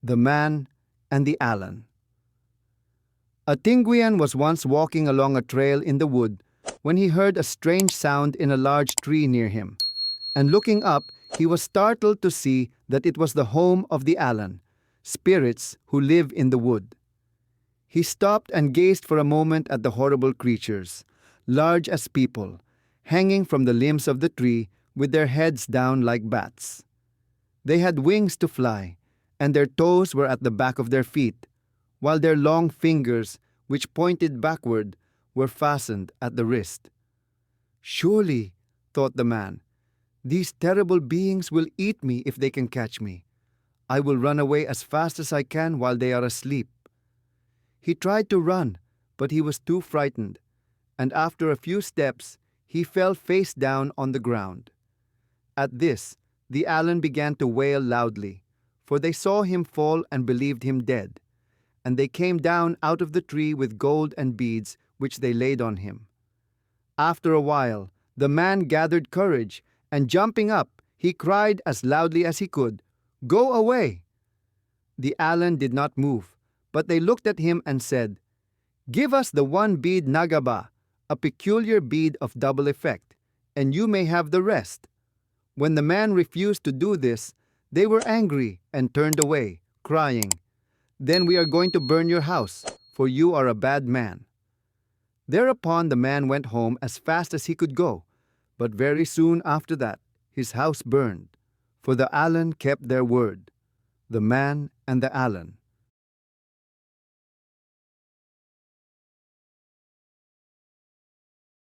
The Man and the Allen. A Tinguian was once walking along a trail in the wood when he heard a strange sound in a large tree near him, and looking up, he was startled to see that it was the home of the Allen, spirits who live in the wood. He stopped and gazed for a moment at the horrible creatures, large as people, hanging from the limbs of the tree with their heads down like bats. They had wings to fly, and their toes were at the back of their feet, while their long fingers, which pointed backward, were fastened at the wrist. Surely, thought the man, these terrible beings will eat me if they can catch me. I will run away as fast as I can while they are asleep. He tried to run, but he was too frightened, and after a few steps, he fell face down on the ground. At this, the Allen began to wail loudly, for they saw him fall and believed him dead, and they came down out of the tree with gold and beads which they laid on him. After a while, the man gathered courage, and jumping up, he cried as loudly as he could, "Go away!" The Allen did not move, but they looked at him and said, "Give us the one bead nagaba, a peculiar bead of double effect, and you may have the rest." When the man refused to do this, they were angry and turned away, crying, "Then we are going to burn your house, for you are a bad man." Thereupon the man went home as fast as he could go, but very soon after that his house burned, for the Allen kept their word. The Man and the Allen.